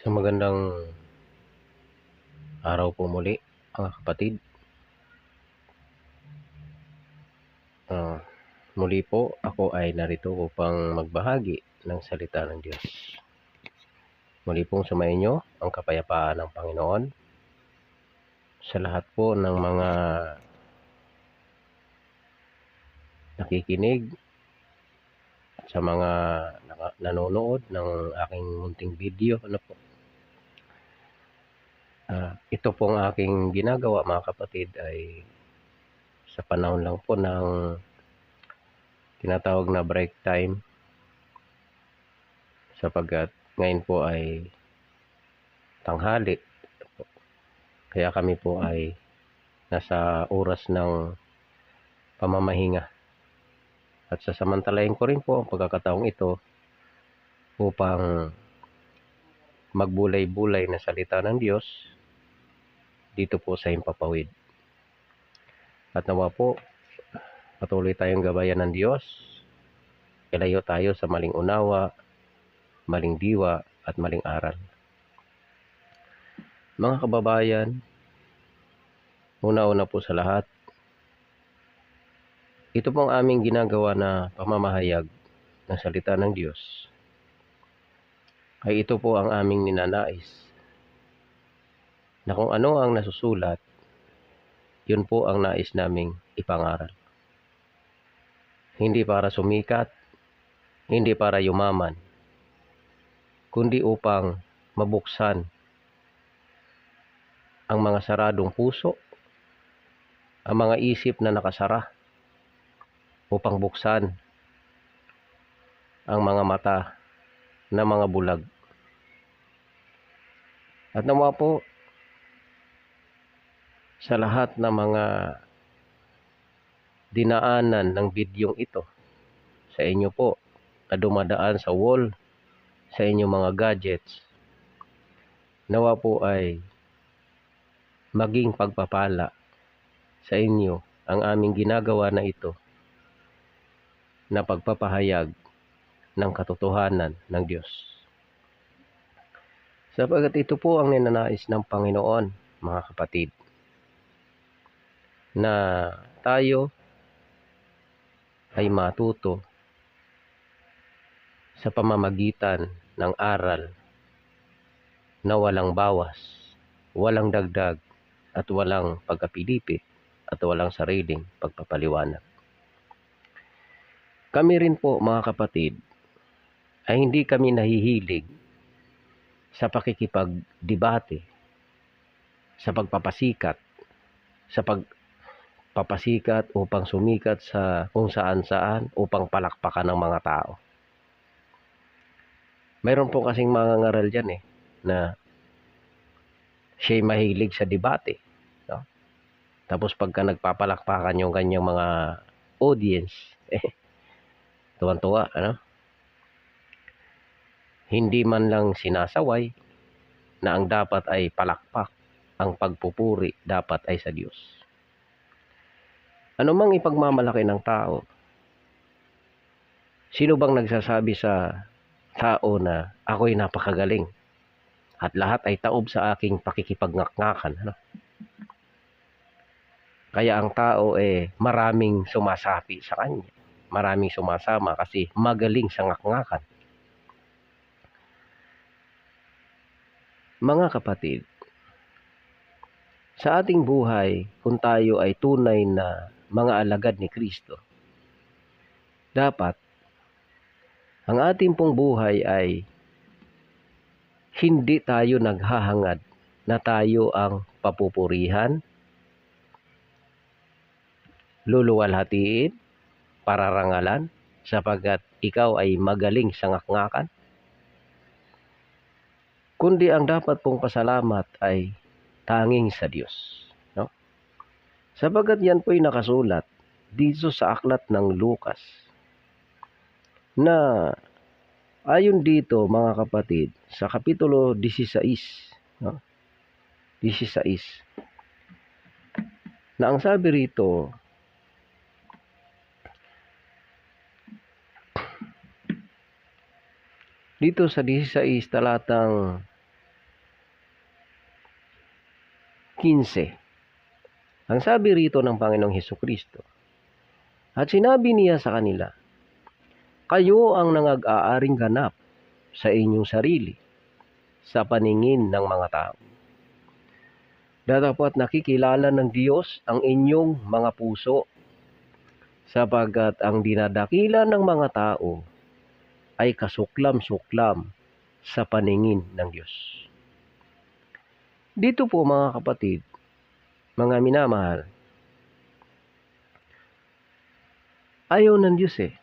Isang magandang araw po muli mga kapatid. Ah, Muli po ako ay narito upang magbahagi ng salita ng Diyos. Muli pong sumainyo ang kapayapaan ng Panginoon sa lahat po ng mga nakikinig at sa mga nanonood ng aking munting video. Ito pong aking ginagawa mga kapatid ay sa panahon lang po ng tinatawag na break time, sapagkat ngayon po ay tanghali. Kaya kami po ay nasa oras ng pamamahinga. At sasamantalahin ko rin po ang pagkakataong ito upang magbulay-bulay na salita ng Diyos dito po sa Himpapawid. At nawa po, patuloy tayong gabayan ng Diyos. Ilayo tayo sa maling unawa, maling diwa, at maling aral. Mga kababayan, una-una po sa lahat, ito pong aming ginagawa na pamamahayag ng salita ng Diyos ay ito po ang aming ninanais na kung ano ang nasusulat, yun po ang nais naming ipangaral. Hindi para sumikat, hindi para yumaman, kundi upang mabuksan ang mga saradong puso, ang mga isip na nakasara, upang buksan ang mga mata na mga bulag. At nawa po sa lahat ng mga dinaanan ng bidyong ito sa inyo po na dumadaan sa wall, sa inyong mga gadgets, nawa po ay maging pagpapala sa inyo ang aming ginagawa na ito na pagpapahayag ng katotohanan ng Diyos. Sapagkat ito po ang ninanais ng Panginoon, mga kapatid, na tayo ay matuto sa pamamagitan ng aral na walang bawas, walang dagdag, at walang pagkapilipit, at walang sariling pagpapaliwanag. Kami rin po mga kapatid ay hindi kami nahihilig sa pakikipagdebate, sa pagpapasikat, sa pagpapasikat upang sumikat sa kung saan-saan upang palakpakan ng mga tao. Mayroon po kasing mga ngaral dyan na siya'y mahilig sa debate. No? Tapos pagka nagpapalakpakan yung kanyang mga audience, tuwan-tuwa, ano? Hindi man lang sinasaway na ang dapat ay palakpak, ang pagpupuri dapat ay sa Diyos. Ano mang ipagmamalaki ng tao, sino bang nagsasabi sa tao na ako'y napakagaling at lahat ay taob sa aking pakikipagnakngakan? Ano? Kaya ang tao maraming sumasapi sa kanya, maraming sumasama kasi magaling sa ngakngakan. Mga kapatid, sa ating buhay, kung tayo ay tunay na mga alagad ni Kristo, dapat ang ating pong buhay ay hindi tayo naghahangad na tayo ang papupurihan, luluwalhatiin, pararangalan, sapagkat ikaw ay magaling sa ngakngakan. Kundi ang dapat pong pasalamat ay tanging sa Diyos. No? Sapagkat yan po'y nakasulat dito sa aklat ng Lucas na ayon dito mga kapatid sa kapitulo 16, no? 16, na ang sabi rito, dito sa 16 talatang 15. Ang sabi rito ng Panginoong Hesukristo, at sinabi niya sa kanila, kayo ang nangag-aaring ganap sa inyong sarili sa paningin ng mga tao. Dapat nakikilala ng Diyos ang inyong mga puso, sapagkat ang dinadakila ng mga tao ay kasuklam-suklam sa paningin ng Diyos. Dito po mga kapatid, mga minamahal, ayaw ng Diyos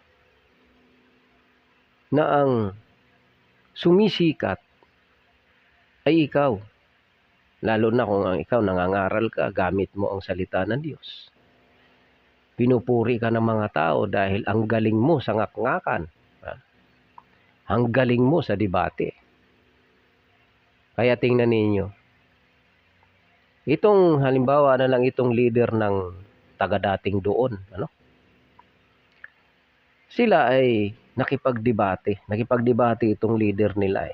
na ang sumisikat ay ikaw. Lalo na kung ang ikaw nangangaral ka, gamit mo ang salita ng Diyos. Pinupuri ka ng mga tao dahil ang galing mo sa ngakngakan. Ang galing mo sa debate. Kaya tingnan ninyo. Itong halimbawa na lang itong leader ng taga-dating doon. Sila ay nakipagdebate. Nakipagdebate itong leader nila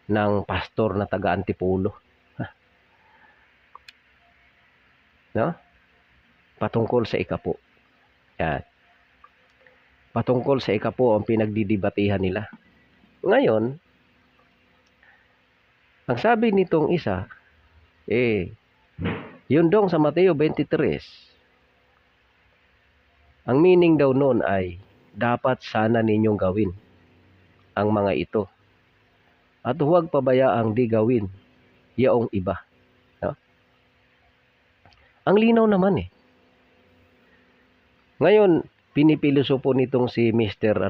ng pastor na taga-Antipolo. No? Patungkol sa ikapo. Yan. Patungkol sa ikapo ang pinagdidibatihan nila. Ngayon, ang sabi nitong isa, yun dong sa Mateo 23, ang meaning daw noon ay, dapat sana ninyong gawin ang mga ito. At huwag pabayaang di gawin yaong iba. No? Ang linaw naman Ngayon, pinipilosopo nitong si Mr.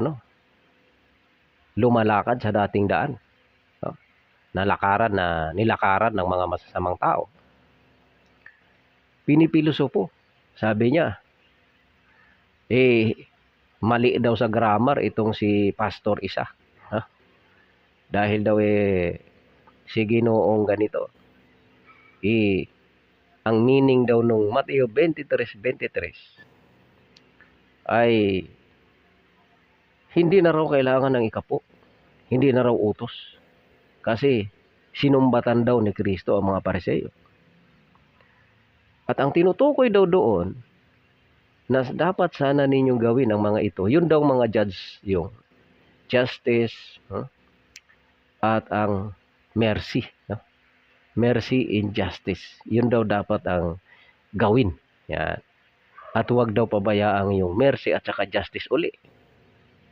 Lumalakad sa dating daan. No? Nilakaran ng mga masasamang tao. Pinipilosopo. Sabi niya, mali daw sa grammar itong si Pastor Isa. Dahil daw si Ginoong ganito. Ang meaning daw nung Mateo 23:23 ay hindi na raw kailangan ng ikapo. Hindi na raw utos. Kasi sinumbatan daw ni Kristo ang mga Pariseo. At ang tinutukoy daw doon na dapat sana ninyong gawin ang mga ito. Yun daw mga judge, yung justice at ang mercy. Mercy and justice. Yun daw dapat ang gawin. Yan. At huwag daw pabayaang yung mercy at saka justice uli.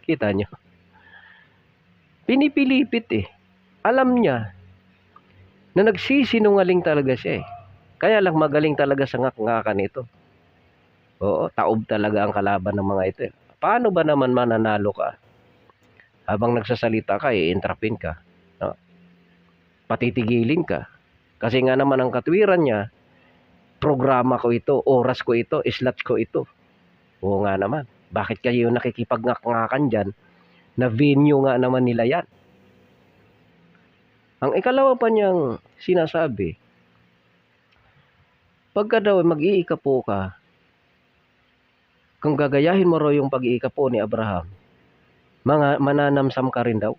Kita nyo? Pinipilipit Alam niya na nagsisinungaling talaga siya Kaya lang magaling talaga sa ngak-ngakan ito. Oo, taob talaga ang kalaban ng mga ito. Paano ba naman mananalo ka? Habang nagsasalita ka, i-entrapin ka. No? Patitigilin ka. Kasi nga naman ang katwiran niya, programa ko ito, oras ko ito, slots ko ito. Oo nga naman. Bakit kayo nakikipag-ngak-ngakan dyan na venue nga naman nila yan? Ang ikalawa pa niyang sinasabi, pagka daw mag-iikapo ka, kung gagayahin mo raw yung pag-iikapo ni Abraham, mananamsam ka rin daw.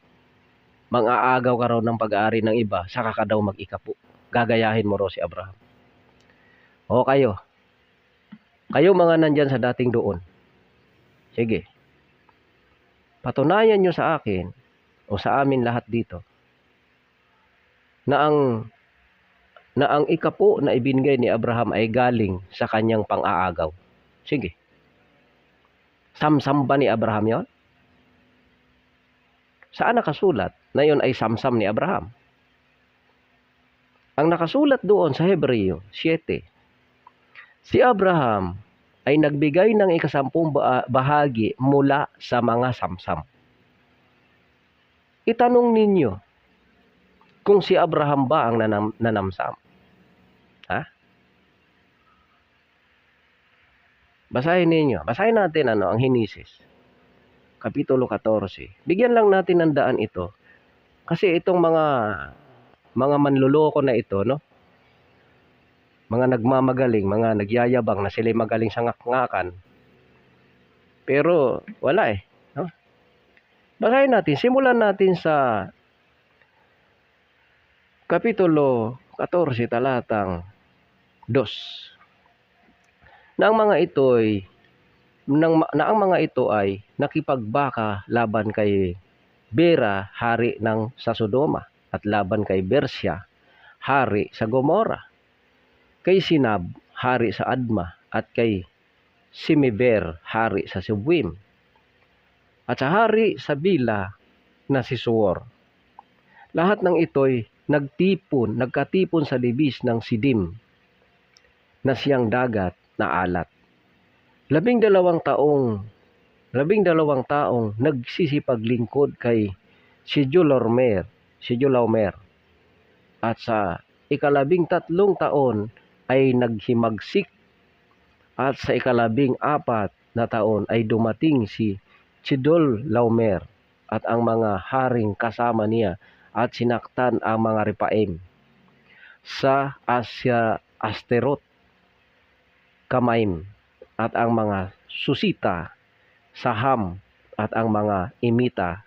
Mang-aagaw ka raw ng pag-aari ng iba, saka ka daw mag-ikapo. Gagayahin mo raw si Abraham. O kayo mga nandyan sa dating doon. Sige. Patunayan nyo sa akin, o sa amin lahat dito, na ang ikapo na ibinigay ni Abraham ay galing sa kanyang pang-aagaw. Sige. Samsam ba ni Abraham yon? Saan nakasulat na yon ay samsam ni Abraham? Ang nakasulat doon sa Hebreo 7, si Abraham ay nagbigay ng 10 bahagi mula sa mga samsam. Itanong ninyo kung si Abraham ba ang nanamsam. Basahin natin ang Henesis, Kapitulo 14. Bigyan lang natin ng daan ito. Kasi itong mga manluloko na ito, mga nagmamagaling, mga nagyayabang na sila magaling sa ngak-ngakan. Pero wala Basahin natin, simulan natin sa Kapitulo 14, talatang Dos. Na ang mga ito ay nakipagbaka laban kay Bera, hari ng sa Sodoma, at laban kay Bersya, hari sa Gomora, kay Sinab, hari sa Adma, at kay Simeber, hari sa Sibwim, at sa hari sa Bila na si Suor. Lahat ng ito'y nagkatipon sa libis ng Sidim na siyang dagat na alat. 12 taong nagsisipaglingkod kay Sidulormer, at sa 13 taon ay naghimagsik, at sa 14 na taon ay dumating si Chedorlaomer at ang mga haring kasama niya, at sinaktan ang mga Repaim sa Asteroth Kamaim, at ang mga Susita sa Ham, at ang mga Imita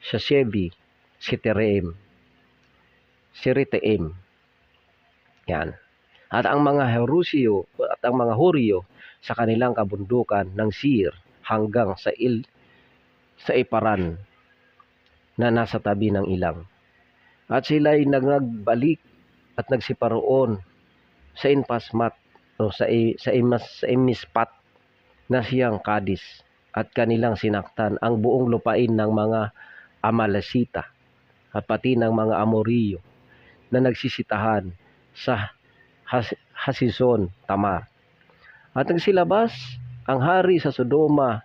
sa Shebi, Siriteim. Yan. At ang mga Huryo sa kanilang kabundukan ng Seir hanggang sa Iparan na nasa tabi ng ilang. At sila'y nagbalik at nagsiparoon sa Inpasmat o sa Imispat na siyang Kadis, at kanilang sinaktan ang buong lupain ng mga Amalesita at pati ng mga Amoryo na nagsisitahan sa Hasizon Tamar. At nagsilabas ang hari sa Sodoma,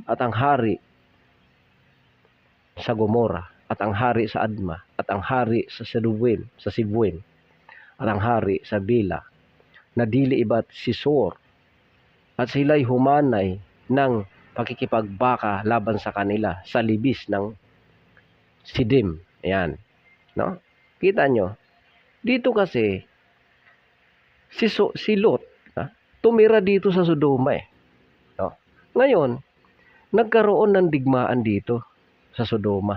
at ang hari sa Gomora, at ang hari sa Adma, at ang hari sa Sibwim, at ang hari sa Bila na dili ibat si Sor, at sila'y humanay ng pakikipagbaka laban sa kanila sa libis ng Sidim. Ayan, no? Kita nyo, dito kasi si Lot, tumira dito sa Sodoma no? Ngayon, nagkaroon ng digmaan dito sa Sodoma.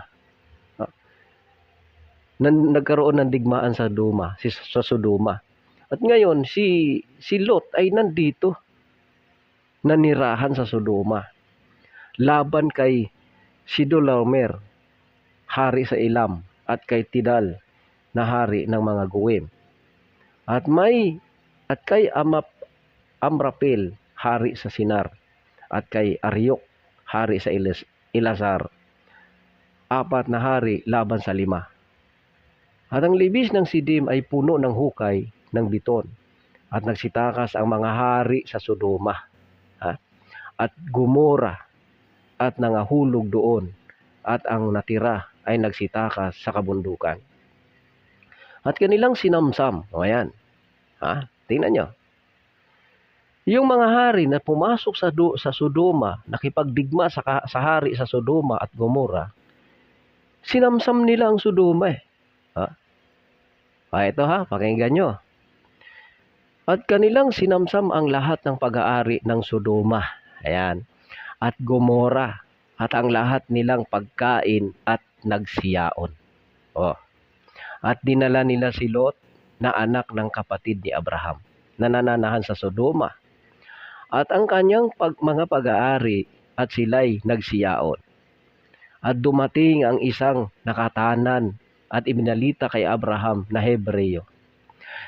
Nagkaroon ng digmaan sa Sodoma. At ngayon, si Lot ay nandito, nanirahan sa Sodoma, laban kay Sidolaomer, hari sa Elam, at kay Tidal, na hari ng mga Goim, at kay Amrapel, hari sa Sinar, at kay Aryok, hari sa Elasar, 4 na hari laban sa 5. At ang libis ng Sidim ay puno ng hukay ng biton, at nagsitakas ang mga hari sa Sodoma at Gomora, at nangahulog doon, at ang natira ay nagsitakas sa kabundukan. At kanilang sinamsam. O ayan. Tingnan nyo. Yung mga hari na pumasok sa Sodoma, nakipagdigma sa hari sa Sodoma at Gomora, sinamsam nila ang Sodoma ito pakinggan nyo. At kanilang sinamsam ang lahat ng pag-aari ng Sodoma. Ayan. At Gomora, at ang lahat nilang pagkain, at nagsiyaon. At dinala nila si Lot, na anak ng kapatid ni Abraham, na nananahan sa Sodoma, at ang kanyang mga pag-aari, at sila'y nagsiyaon. At dumating ang isang nakatanan, at ibinalita kay Abraham na Hebreo,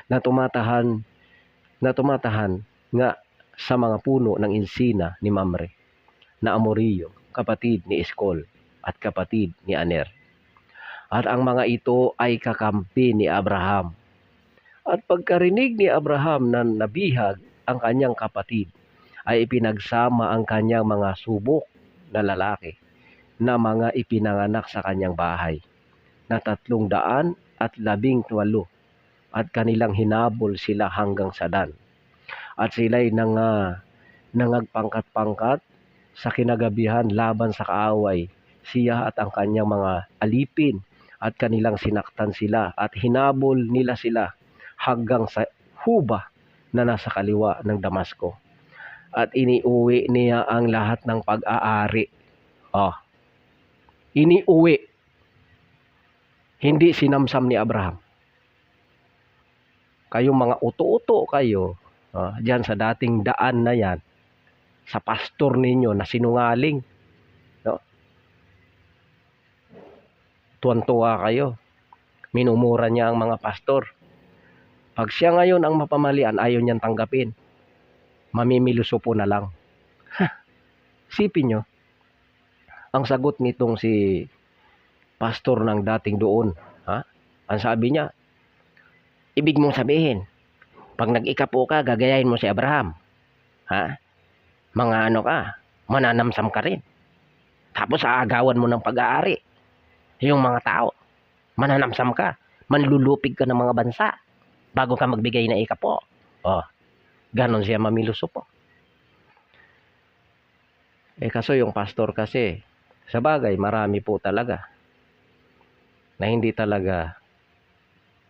na tumatahan nga sa mga puno ng insina ni Mamre, na Amoryo, kapatid ni Eskol, at kapatid ni Aner. At ang mga ito ay kakampi ni Abraham. At pagkarinig ni Abraham na nabihag ang kanyang kapatid, ay ipinagsama ang kanyang mga subok na lalaki, na mga ipinanganak sa kanyang bahay, na 318, at kanilang hinabol sila hanggang sa Dan. At sila'y nangagpangkat-pangkat sa kinagabihan laban sa kaaway, siya at ang kanyang mga alipin, at kanilang sinaktan sila, at hinabol nila sila hanggang sa Huba na nasa kaliwa ng Damasco. At iniuwi niya ang lahat ng pag-aari. Iniuwi. Hindi sinamsam ni Abraham. Kayong mga uto-uto kayo, diyan sa dating daan na yan, sa pastor ninyo na sinungaling, no? Tuwan-tuwa kayo. Minumura niya ang mga pastor. Pag siya ngayon ang mapamalian, ayaw niyang tanggapin. Mamimilusopo na lang. Sipin nyo, ang sagot nitong si pastor ng dating doon, ang sabi niya, ibig mong sabihin, pag nag-ikapo ka, gagayahin mo si Abraham. Mga ano ka, mananamsam ka rin. Tapos aagawan mo ng pag-aari. Yung mga tao, mananamsam ka, manlulupig ka ng mga bansa bago ka magbigay na ikapo. Ganon siya mamilusopo. Kaso yung pastor kasi, sa bagay, marami po talaga na hindi talaga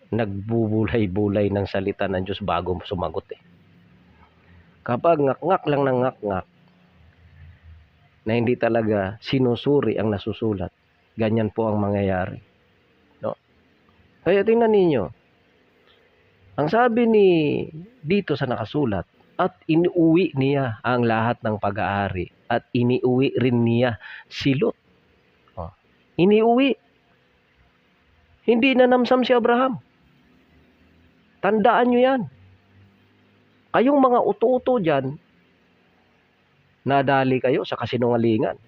nagbubulay-bulay ng salita ng Diyos bago sumagot. Kapag ngak-ngak lang ng ngak-ngak, na hindi talaga sinusuri ang nasusulat, ganyan po ang mangyayari. No? Kaya tingnan ninyo, ang sabi ni dito sa nakasulat, at iniuwi niya ang lahat ng pag-aari at iniuwi rin niya si Lot. Iniuwi. Hindi nanamsam si Abraham. Tandaan nyo yan. Kayong mga uto-uto dyan, nadali kayo sa kasinungalingan.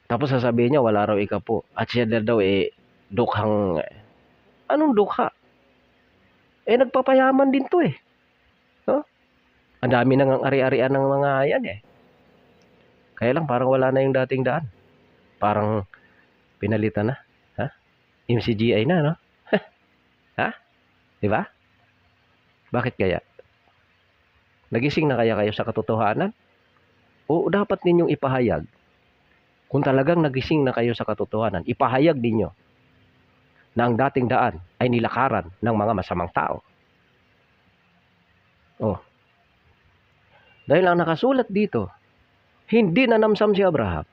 Tapos sasabihin niya, wala raw ikapo. At siya daw dukhang, anong dukha? Nagpapayaman din to Ang dami nang ari-arian ng mga yan Kaya lang parang wala na yung dating daan. Parang pinalitan na. MCGI na, no? Diba? Bakit kaya? Nagising na kaya kayo sa katotohanan? O dapat ninyong ipahayag? Kung talagang nagising na kayo sa katotohanan, ipahayag ninyo na ang dating daan ay nilakaran ng mga masamang tao. Dahil ang nakasulat dito, hindi nanamsam si Abraham.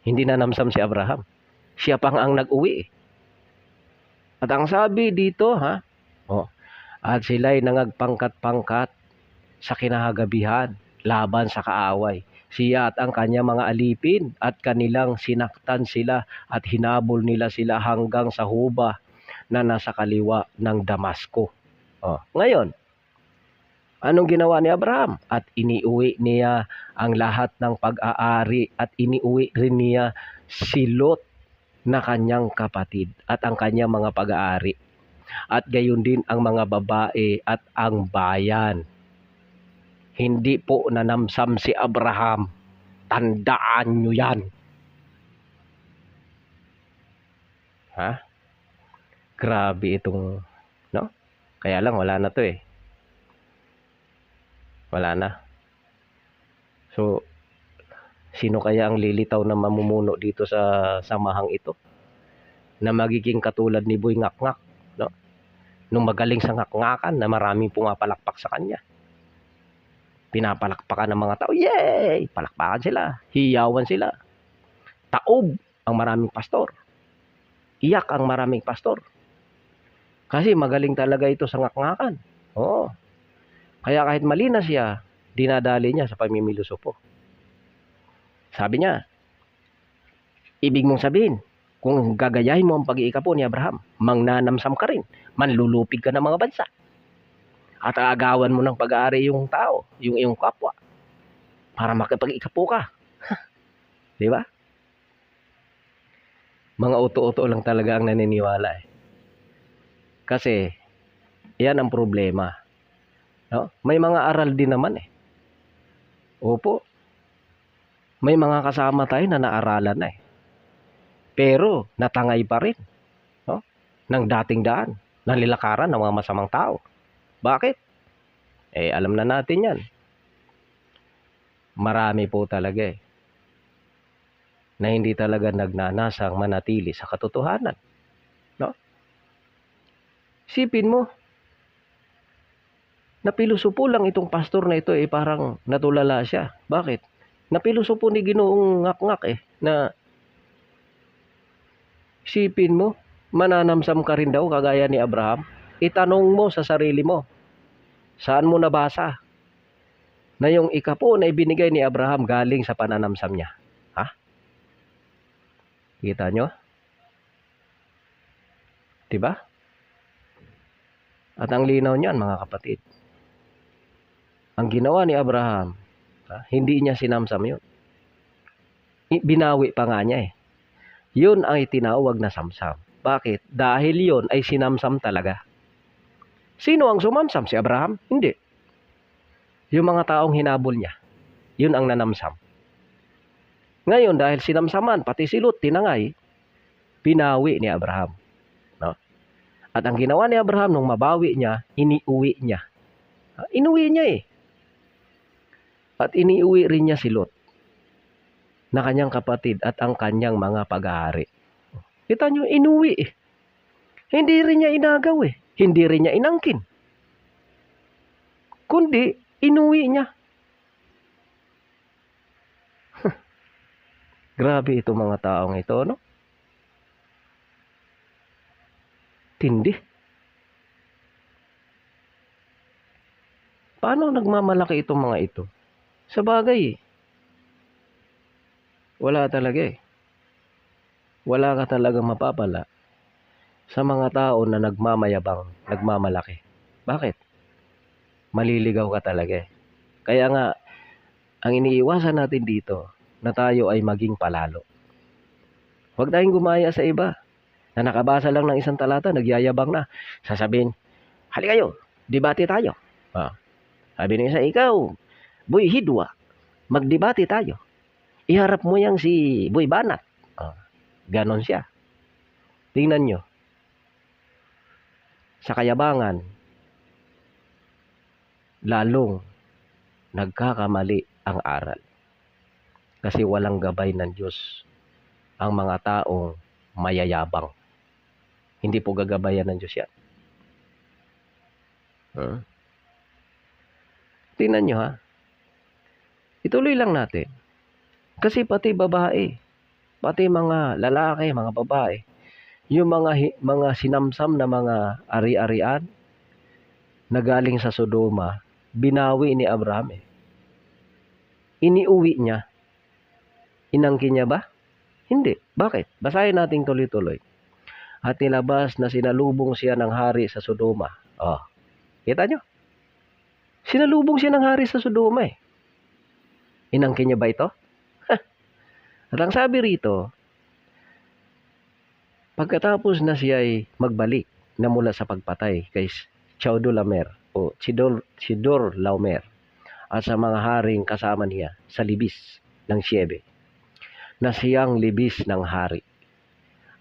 Hindi nanamsam si Abraham. Siya pang ang nag-uwi. At ang sabi dito, at sila'y nangagpangkat-pangkat sa kinahagabihan laban sa kaaway. Siya at ang kanya mga alipin at kanilang sinaktan sila at hinabol nila sila hanggang sa huba na nasa kaliwa ng Damasco. Ngayon, anong ginawa ni Abraham? At iniuwi niya ang lahat ng pag-aari at iniuwi rin niya si Lot na kanyang kapatid at ang kanyang mga pag-aari. At gayon din ang mga babae at ang bayan. Hindi po nanamsam si Abraham. Tandaan nyo yan. Grabe itong, no? Kaya lang wala na to Wala na. So, sino kaya ang lilitaw na mamumuno dito sa samahang ito? Na magiging katulad ni Boy Ngak-Ngak, no? Nung magaling sa ngak-ngakan na maraming pumapalakpak sa kanya. Pinapalakpakan ng mga tao. Yay! Palakpakan sila. Hiyawan sila. Taob ang maraming pastor. Iyak ang maraming pastor. Kasi magaling talaga ito sa ngak-ngakan. Kaya kahit mali na siya, dinadali niya sa pamimilusopo. Sabi niya, ibig mong sabihin, kung gagayahin mo ang pag-iikapo ni Abraham, mangnanamsam ka rin, manlulupig ka ng mga bansa. At aagawan mo ng pag-aari yung tao, yung iyong kapwa, para makipag-ikapo ka. Di ba? Mga uto-uto lang talaga ang naniniwala Kasi, yan ang problema. No? May mga aral din naman Opo. May mga kasama tayo na naaralan na Pero, natangay pa rin. No? Ng dating daan. Nalilakaran ng mga masamang tao. Bakit? Alam na natin yan. Marami po talaga na hindi talaga nagnanasang manatili sa katotohanan. No? Sipin mo, napilusupo lang itong pastor na ito parang natulala siya. Bakit? Napilusupo ni Ginoong Ngak-Ngak na sipin mo, Mananamsam ka rin daw kagaya ni Abraham? Itanong mo sa sarili mo, saan mo nabasa na yung 10 na ibinigay ni Abraham galing sa pananamsam niya? Ha? Kita nyo? Diba? At ang linaw niyan, mga kapatid, ang ginawa ni Abraham, hindi niya sinamsam yun. Binawi pa nga niya eh. Yun ang itinawag na samsam. Bakit? Dahil yun ay sinamsam talaga. Sino ang sumamsam? Si Abraham? Hindi. Yung mga taong hinabol niya. Yun ang nanamsam. Ngayon, dahil sinamsaman, pati si Lot, tinangay, binawi ni Abraham. No? At ang ginawa ni Abraham nung mabawi niya, iniuwi niya. Inuwi niya eh. At iniuwi rin niya si Lot na kanyang kapatid at ang kanyang mga pag-aari. Kita nyo, inuwi eh. Hindi rin niya inagaw eh. Hindi rin niya inangkin. Kundi, inuwi niya. Grabe itong mga taong ito, no? Tindi. Paano nagmamalaki itong mga ito? Sa bagay, wala talaga eh. Wala ka talagang mapapala sa mga tao na nagmamayabang, nagmamalaki. Bakit? Maliligaw ka talaga eh. Kaya nga, ang iniiwasan natin dito, na tayo ay maging palalo. Huwag tayong gumaya sa iba. Na nakabasa lang ng isang talata, nagyayabang na. Sasabihin, halika kayo, debate tayo. Sabi ng isa, ikaw, Boy Hidwa, magdebate tayo. Iharap mo yang si Boy Banat. Ganon siya. Tingnan nyo. Sa kayabangan, lalong nagkakamali ang aral. Kasi walang gabay ng Diyos ang mga taong mayayabang. Hindi po gagabayan ng Diyos yan. Tingnan nyo ha. Ituloy lang natin. Kasi pati babae, pati mga lalaki, mga babae, yung mga sinamsam na mga ari-arian na galing sa Sodoma, binawi ni Abraham eh. Iniuwi niya. Inangkin niya ba? Hindi. Bakit? Basahin natin tuloy-tuloy. At nilabas na sinalubong siya ng hari sa Sodoma. Kita nyo? Sinalubong siya ng hari sa Sodoma eh. Inangkin niya ba ito? At ang sabi rito, pagkatapos na siya ay magbalik na mula sa pagpatay kay Chedorlaomer o Chedorlaomer at sa mga haring kasama niya sa libis ng Siebe, na siyang libis ng hari.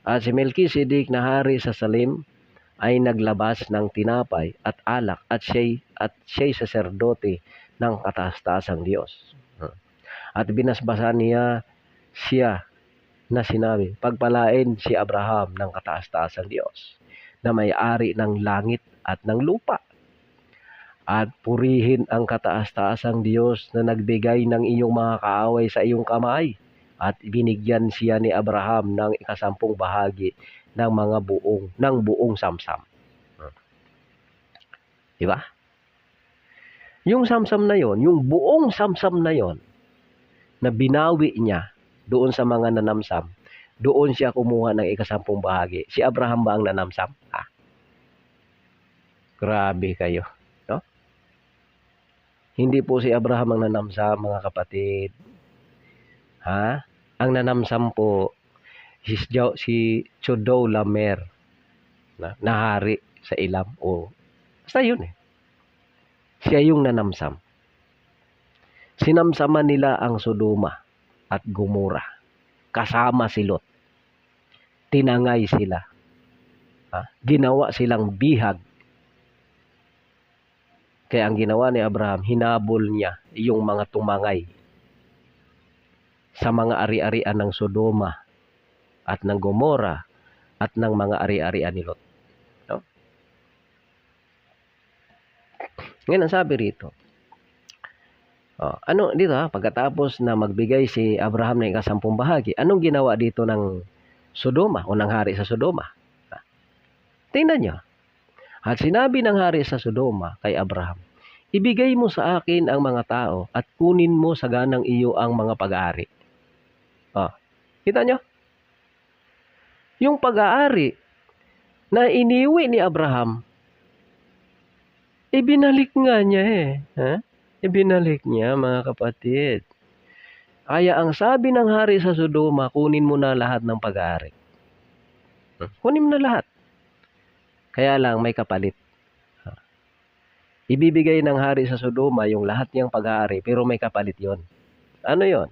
At si Melkisedek na hari sa Salem ay naglabas ng tinapay at alak at siya'y saserdote ng kataas-taasang Diyos. At binasbasan niya siya na sinabi, pagpalain si Abraham ng kataas-taasang Diyos na may-ari ng langit at ng lupa. At purihin ang kataas-taasang Diyos na nagbigay ng iyong mga kaaway sa iyong kamay. At binigyan siya ni Abraham ng 10 bahagi ng buong samsam. Diba? Yung samsam na yon, yung buong samsam na yon, na binawi niya doon sa mga nanamsam, doon siya kumuha ng 10 bahagi. Si Abraham ba ang nanamsam? Grabe kayo. No? Hindi po si Abraham ang nanamsam, mga kapatid. Ang nanamsam po, si Chedorlaomer na hari sa Elam. Basta yun eh. Siya yung nanamsam. Sinamsaman nila ang Sodoma at Gomora. Kasama si Lot. Tinangay sila. Ginawa silang bihag. Kaya ang ginawa ni Abraham, hinabol niya yung mga tumangay sa mga ari-arian ng Sodoma at ng Gomora at ng mga ari-arian ni Lot. No? Ngayon ang sabi rito, dito pagkatapos na magbigay si Abraham ng 10 bahagi, anong ginawa dito ng Sodoma o ng hari sa Sodoma? Tingnan nyo. At sinabi ng hari sa Sodoma kay Abraham, ibigay mo sa akin ang mga tao at kunin mo sa ganang iyo ang mga pag-aari. Kita nyo? Yung pag-aari na iniwi ni Abraham, ibinalik nga niya Ibinalik niya, mga kapatid. Kaya ang sabi ng hari sa Sodoma, kunin mo na lahat ng pag-aari. Kunin mo na lahat. Kaya lang may kapalit. Ibibigay ng hari sa Sodoma yung lahat niyang pag-aari, pero may kapalit yon. Ano yon?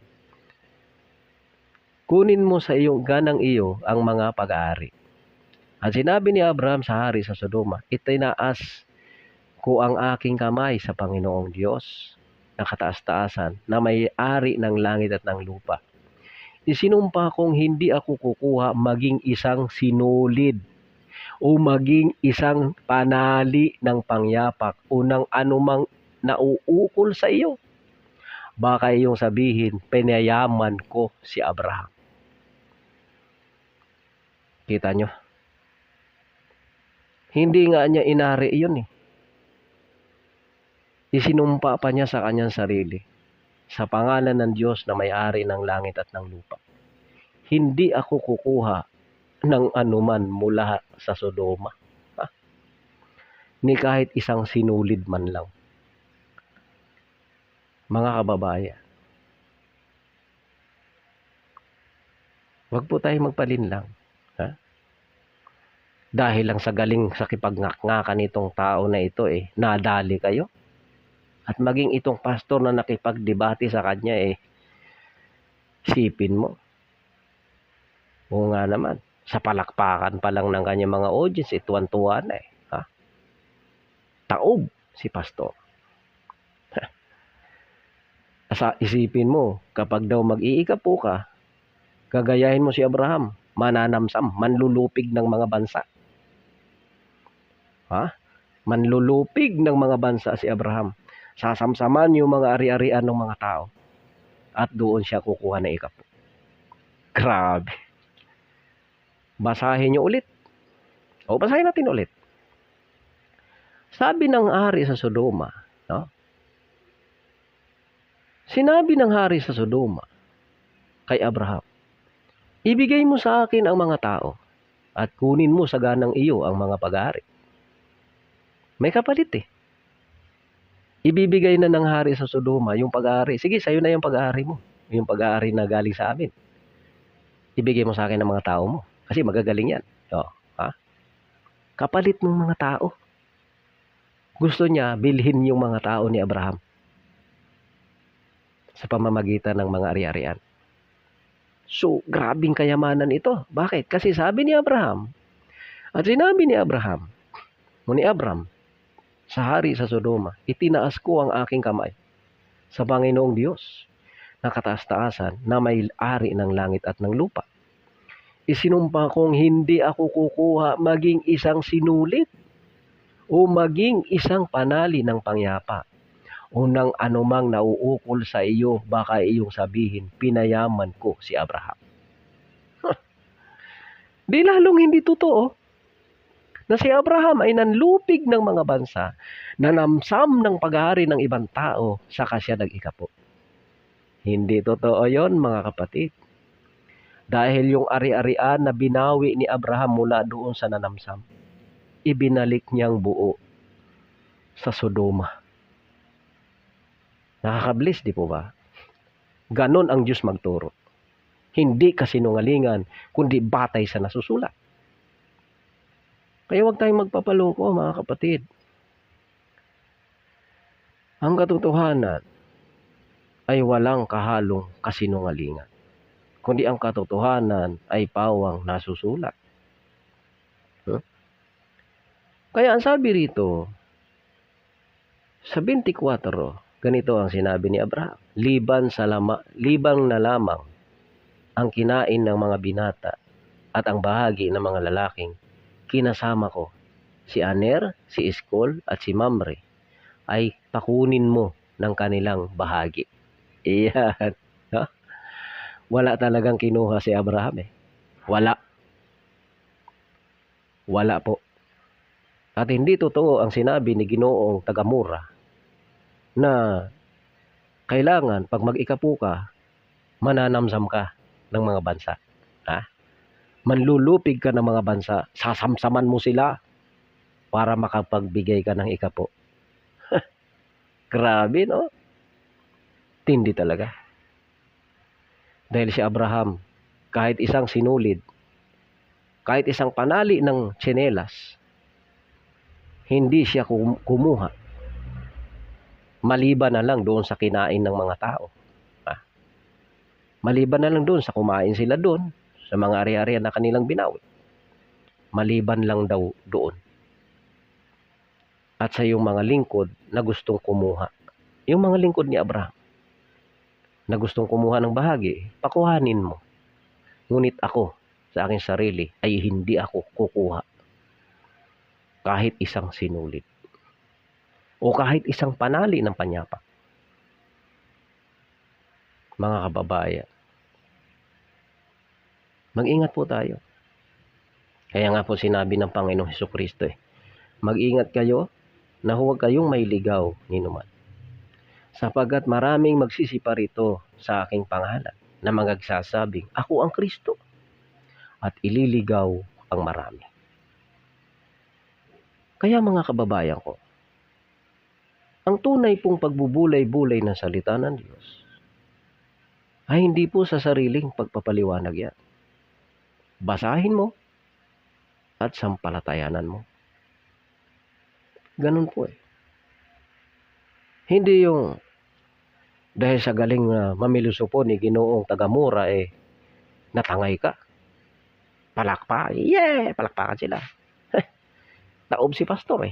Kunin mo sa iyong ganang iyo ang mga pag-aari. At sinabi ni Abraham sa hari sa Sodoma, itinaas ko ang aking kamay sa Panginoong Diyos na kataas-taasan na may-ari ng langit at ng lupa. Isinumpa kong hindi ako kukuha maging isang sinulid o maging isang panali ng pangyapak o ng anumang nauukol sa iyo. Baka iyong sabihin, pinayaman ko si Abraham. Kita nyo? Hindi nga niya inari yun Isinumpa pa niya sa kanyang sarili, sa pangalan ng Diyos na may-ari ng langit at ng lupa. Hindi ako kukuha ng anuman mula sa Sodoma. Ni kahit isang sinulid man lang. Mga kababayan, wag po tayong magpalinlang. Dahil lang sa galing sa kipagngakan nitong tao na ito nadali kayo. At maging itong pastor na nakipagdebate sa kanya sipin mo. Oo nga naman, sa palakpakan pa lang ng kanyang mga audience, tuwan-tuwa na Taob si pastor. Asa isipin mo, kapag daw mag-iikapo ka, gagayahin mo si Abraham, mananamsam, manlulupig ng mga bansa. Manlulupig ng mga bansa si Abraham. Sasamsaman yung mga ari-arian ng mga tao. At doon siya kukuha na ikapo. Grabe. Basahin nyo ulit. Basahin natin ulit. Sabi ng hari sa Sodoma, sinabi ng hari sa Sodoma kay Abraham, ibigay mo sa akin ang mga tao at kunin mo sa ganang iyo ang mga pag-aari. May kapalit Ibibigay na ng hari sa Sodoma yung pag-aari. Sige, sa'yo na yung pag-aari mo. Yung pag-aari na galing sa amin. Ibigay mo sa akin ang mga tao mo. Kasi magagaling yan. Kapalit ng mga tao. Gusto niya bilhin yung mga tao ni Abraham sa pamamagitan ng mga ari-arian. So, grabing kayamanan ito. Bakit? Kasi sabi ni Abraham, at sinabi ni Abraham, sa hari sa Sodoma, itinaas ko ang aking kamay sa Panginoong Diyos na kataas-taasan na may-ari ng langit at ng lupa. Isinumpa kong hindi ako kukuha maging isang sinulit o maging isang panali ng pangyapa o ng anumang nauukol sa iyo, baka iyong sabihin, pinayaman ko si Abraham. Di lalong hindi totoo na si Abraham ay nanlupig ng mga bansa, nanamsam ng pag-aari ng ibang tao, saka siya nag-ikapo. Hindi totoo yon, mga kapatid. Dahil yung ari-arian na binawi ni Abraham mula doon sa nanamsam, ibinalik niyang buo sa Sodoma. Nakakablis, di po ba? Ganon ang Diyos magturo. Hindi kasinungalingan, kundi batay sa nasusulat. Kaya huwag tayong magpapaloko, mga kapatid. Ang katotohanan ay walang kahalong kasinungalingan, kundi ang katotohanan ay pawang nasusulat. Kaya ang sabi rito, sa 24, ganito ang sinabi ni Abraham, libang na lamang ang kinain ng mga binata at ang bahagi ng mga lalaking kinasama ko, si Aner, si Eskol at si Mamre, ay pakunin mo ng kanilang bahagi. Iyan. Wala talagang kinuha si Abraham Wala po. At hindi totoo ang sinabi ni Ginoong taga-Mura na kailangan pag mag-ikapu ka, mananamsam ka ng mga bansa. Ha? Manlulupig ka ng mga bansa, sasamsaman mo sila para makapagbigay ka ng ikapu. Grabe, no? Tindi talaga. Dahil si Abraham, kahit isang sinulid, kahit isang panali ng tsinelas, hindi siya kumuha. Maliban na lang doon sa kinain ng mga tao. Maliban na lang doon sa kumain sila doon, sa mga ari-arian na kanilang binawi. Maliban lang daw doon. At sa yung mga lingkod na gustong kumuha. Yung mga lingkod ni Abraham na gustong kumuha ng bahagi, pakuhanin mo. Ngunit ako, sa aking sarili, ay hindi ako kukuha. Kahit isang sinulid. O kahit isang panali ng panyapak. Mga kababayan, mag-ingat po tayo. Kaya nga po sinabi ng Panginoong Hesukristo, mag-ingat kayo na huwag kayong may ligaw ninuman. Sapagkat maraming magsisiparito sa aking pangalan na magagsasabing, ako ang Kristo. At ililigaw ang marami. Kaya mga kababayan ko, ang tunay pong pagbubulay-bulay ng salita ng Diyos ay hindi po sa sariling pagpapaliwanag yan. Basahin mo at sampalatayanan mo. Ganun po Hindi yung dahil sa galing mamiluso po ni Ginoong taga-Mura natangay ka. Palakpak. Palakpakan sila. Taob si pastor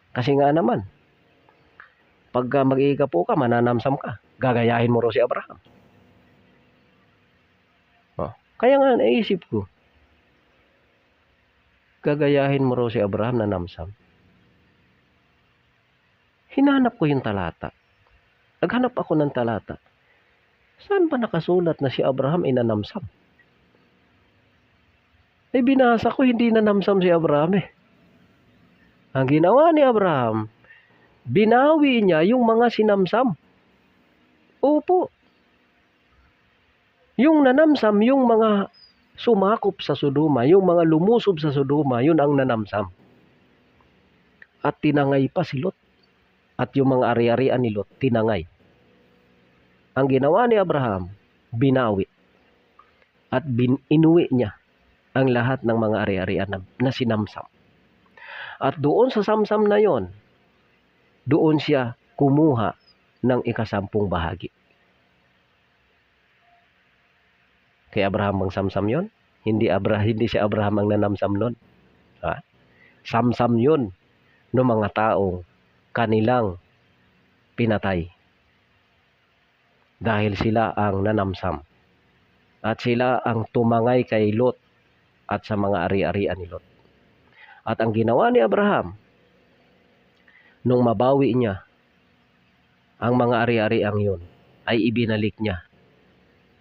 Kasi nga naman, pagka mag-iikapu ka, mananamsam ka. Gagayahin mo raw si Abraham. Kaya nga naisip ko, gagayahin mo raw si Abraham na namsam. Hinanap ko yung talata. Naghanap ako ng talata. Saan ba nakasulat na si Abraham ay nanamsam? Binasa ko, hindi nanamsam si Abraham Ang ginawa ni Abraham, binawi niya yung mga sinamsam. Opo. Yung nanamsam, yung mga sumakop sa Sodoma, yung mga lumusob sa Sodoma, yun ang nanamsam. At tinangay pa si Lot. At yung mga ari-arian ni Lot, tinangay. Ang ginawa ni Abraham, binawi. At inuwi niya ang lahat ng mga ari-arian na sinamsam. At doon sa samsam na yon, doon siya kumuha ng 10 bahagi. Kay Abraham ang samsam yon? Hindi si Abraham ang nanamsam nun. Samsam yun ng mga taong kanilang pinatay. Dahil sila ang nanamsam. At sila ang tumangay kay Lot at sa mga ari-arian ni Lot. At ang ginawa ni Abraham, nung mabawi niya ang mga ari-arian yun, ay ibinalik niya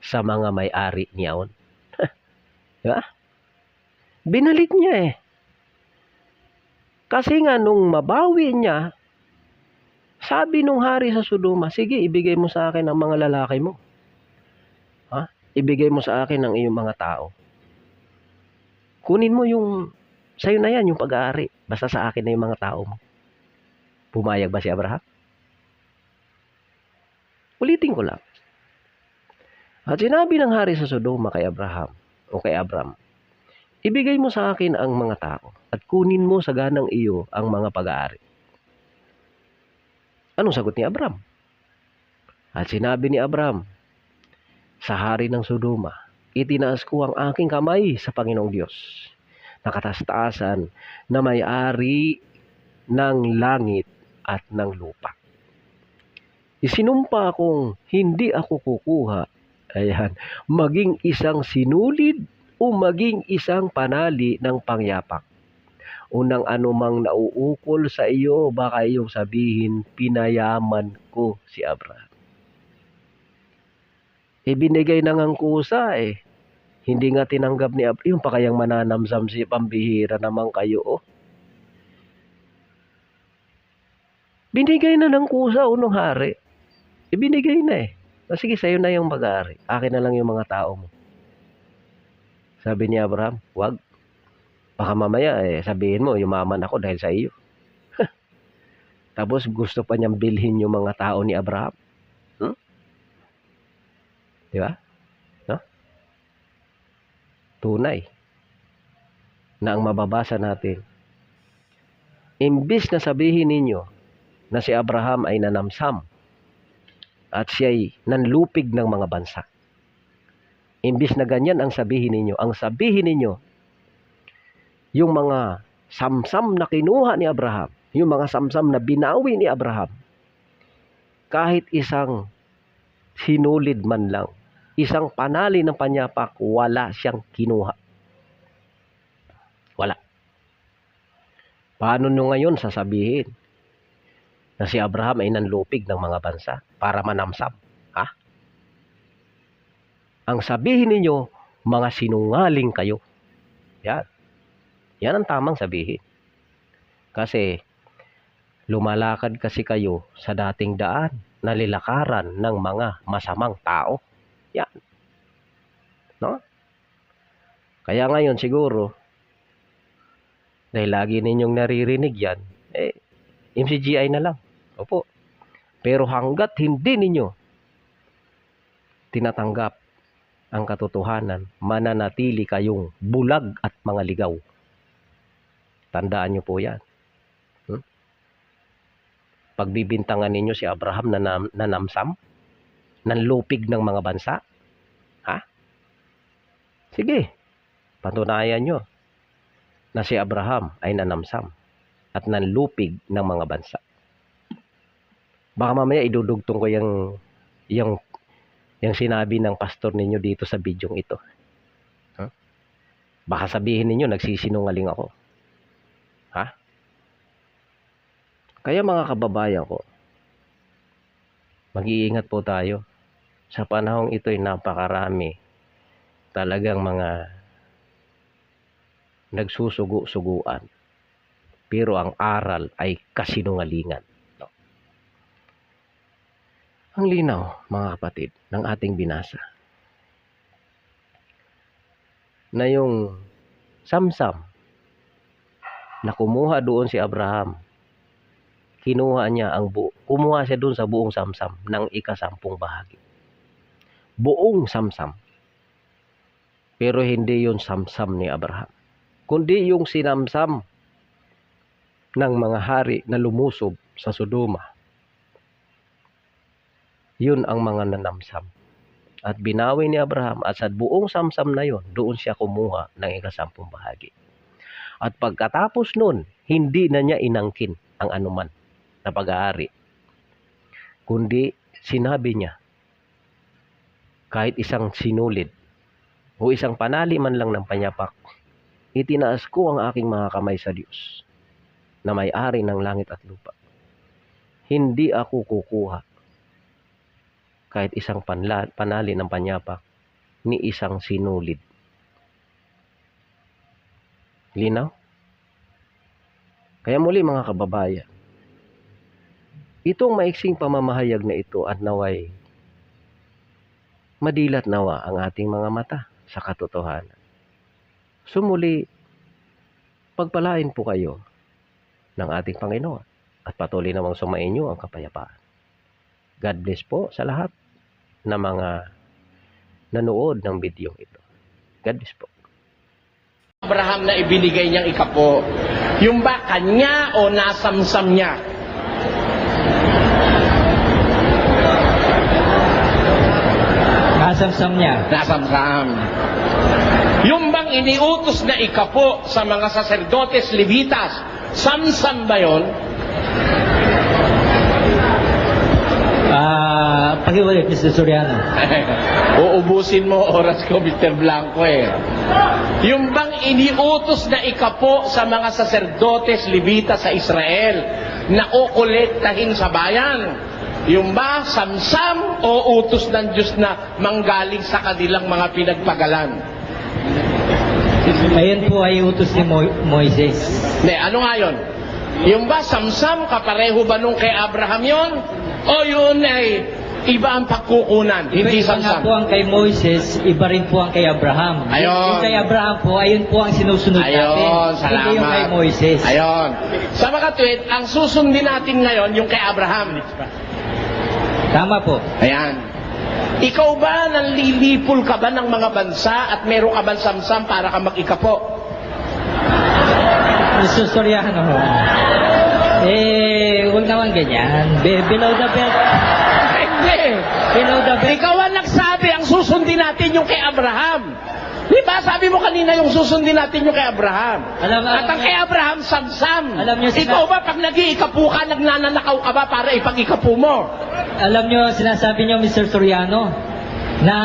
sa mga may-ari niyaon. Diba? Binalik niya Kasi nga nung mabawi niya, sabi nung hari sa Sodoma, sige, ibigay mo sa akin ang mga lalaki mo. Ibigay mo sa akin ang iyong mga tao. Kunin mo sa'yo na yan, yung pag-aari. Basta sa akin na yung mga tao mo. Pumayag ba si Abraham? Ulitin ko lang. At sinabi ng hari sa Sodoma kay Abraham, o kay Abram, ibigay mo sa akin ang mga tao at kunin mo sa ganang iyo ang mga pag-aari. Anong sagot ni Abram? At sinabi ni Abram sa hari ng Sodoma, itinaas ko ang aking kamay sa Panginoong Diyos, nakataas-taasan na may-ari ng langit at ng lupa. Isinumpa kong hindi ako kukuha, maging isang sinulid o maging isang panali ng pangyapak. Unang anumang nauukol sa iyo, baka iyong sabihin, pinayaman ko si Abraham. Binigay ng ang kusa Hindi nga tinanggap ni Abraham. Yung pa kayang mananamsam si pambihira naman kayo Binigay na ng kusa o ng hari. Ibinigay na eh. O sige, sa'yo na yung mag-ari. Akin na lang yung mga tao mo. Sabi ni Abraham, wag. Baka mamaya sabihin mo, yumaman ako dahil sa iyo. Tapos gusto pa niyang bilhin yung mga tao ni Abraham. Di ba? No? Tunay na ang mababasa natin, imbis na sabihin ninyo na si Abraham ay nanamsam at siya'y nanlupig ng mga bansa. Imbis na ganyan ang sabihin ninyo, yung mga samsam na kinuha ni Abraham, yung mga samsam na binawi ni Abraham, kahit isang sinulid man lang, isang panali ng panyapak, wala siyang kinuha. Wala. Paano nyo ngayon sasabihin na si Abraham ay nanlupig ng mga bansa para manamsam? Ha? Ang sabihin ninyo, mga sinungaling kayo. Yan. Yan ang tamang sabihin. Kasi lumalakad kasi kayo sa dating daan, nalilakaran ng mga masamang tao. Yan. No? Kaya ngayon siguro, dahil lagi ninyong naririnig yan, MCGI na lang. Opo. Pero hanggat hindi ninyo tinatanggap ang katotohanan, mananatili kayong bulag at mga ligaw. Tandaan nyo po yan. Pagbibintangan ninyo si Abraham na nanamsam, nanlupig ng mga bansa. Ha? Sige, patunayan nyo na si Abraham ay nanamsam at nanlupig ng mga bansa. Baka mamaya idudugtong ko yung sinabi ng pastor ninyo dito sa bidyong ito. Baka sabihin ninyo nagsisinungaling ako. Ha? Kaya mga kababayan ko, mag-iingat po tayo. Sa panahong ito ay napakarami talagang mga nagsusugo-suguan. Pero ang aral ay kasinungalingan. No? Ang linaw, mga kapatid, ng ating binasa na yung samsam na kumuha doon si Abraham, kumuha siya doon sa buong samsam ng ika-10 bahagi. Buong samsam. Pero hindi yung samsam ni Abraham, kundi yung sinamsam ng mga hari na lumusob sa Sodoma. Yun ang mga nanamsam. At binawi ni Abraham at sa buong samsam na yun, doon siya kumuha ng ika-10 bahagi. At pagkatapos nun, hindi na niya inangkin ang anuman na pag-aari. Kundi sinabi niya, kahit isang sinulid o isang panali man lang ng panyapak, itinaas ko ang aking mga kamay sa Diyos na may-ari ng langit at lupa. Hindi ako kukuha kahit isang panali ng panyapak ni isang sinulid. Linaw? Kaya muli mga kababayan, itong maiksing pamamahayag na ito at naway madilat nawa ang ating mga mata sa katotohanan. Sumuli, pagpalain po kayo ng ating Panginoon at patuloy namang sumainyo ang kapayapaan. God bless po sa lahat na mga nanood ng video ito. God bless po. Abraham na ibinigay niyang ikapo, yung ba kanya o nasamsam niya? Nasamsam niya. Nasamsam. Yung bang iniutos na ikapo sa mga saserdotes levitas, samsam ba yun? Pakiulit, Mr. Soriano. Uubusin mo oras ko, Mr. Blanco Yung bang iniutos na ikapo sa mga saserdotes levitas sa Israel na kukolektahin sa bayan, yung ba samsam o utos ng Diyos na manggaling sa kanilang mga pinagpagalan? Ayun po ay utos ni Moises. Ano nga yun? Yung ba, Samsam, kapareho ba nung kay Abraham yon? O yun ay iba ang pagkukunan, hindi Iba nga Samsam? po ang kay Moises, iba rin po ang kay Abraham. Ayun. Yung kay Abraham po, ayun po ang sinusunod natin. Ayun, salamat. Hindi yung kay Moises. Ayun. Sa mga tweet, ang susundin natin ngayon, yung kay Abraham. Tama po. Ayan. Ikaw ba, nanlilipol ka ba ng mga bansa at meron ka ba Samsam para ka mag-ikapo? Mr. Soriano, huwag naman ganyan. Below the belt. Hindi. Below the belt. Ikaw ang nagsabi, ang susundin natin yung kay Abraham. Di ba? Sabi mo kanina yung susundin natin yung kay Abraham. At ang kay Abraham, Samsam. Alam niyo, Ikaw ba, pag nag-iikapu ka, nagnanakaw ka ba para ipag-ikapu mo? Alam nyo, sinasabi nyo, Mr. Soriano, na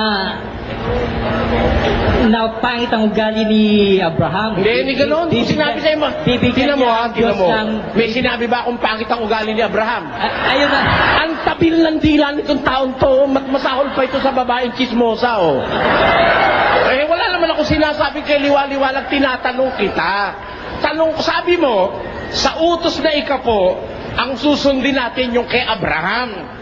pangit ang ugali ni Abraham. Hindi ganun. Sinabi sa'yo mo. Tingnan mo ha, tingnan mo. May sinabi ba akong pangit ang ugali ni Abraham? Ayun na. Ang tabil ng dila nitong taon to, masahol pa ito sa babaeng chismosa, oh. Eh, wala naman ako sinasabi kay liwaliwalag, tinatanong kita. Sabi mo, sa utos na ikapo, ang susundin natin yung kay Abraham.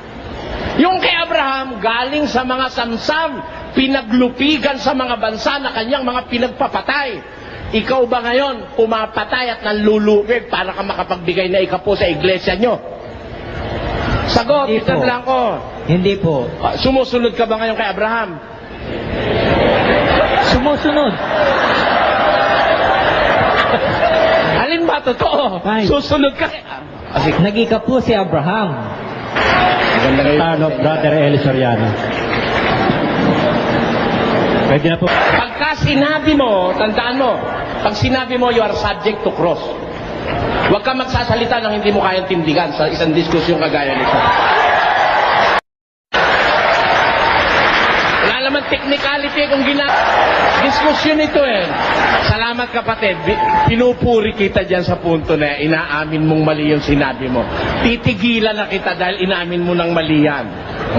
Yung kay Abraham, galing sa mga Samsam, pinaglupigan sa mga bansa na kanyang mga pinagpapatay. Ikaw ba ngayon, pumapatay at nanlulupig para ka makapagbigay na ikapo sa iglesia nyo? Sagot, Hindi Mr. po. Blanco. Hindi po. Sumusunod ka ba ngayon kay Abraham? Sumusunod. Alin ba totoo? Ay. Susunod ka. Nagika po si Abraham. Tanong, Brother Eli Soriano. Pwede na po. Pagka sinabi mo, tandaan mo, pag sinabi mo, you are subject to cross. Huwag ka magsasalita ng hindi mo kayang tindigan sa isang diskusyon kagaya nito. Wala naman technicality kung diskusyon ito eh. Salamat kapatid. Pinupuri kita dyan sa punto na inaamin mong mali yung sinabi mo. Titigilan na kita dahil inaamin mo ng mali yan.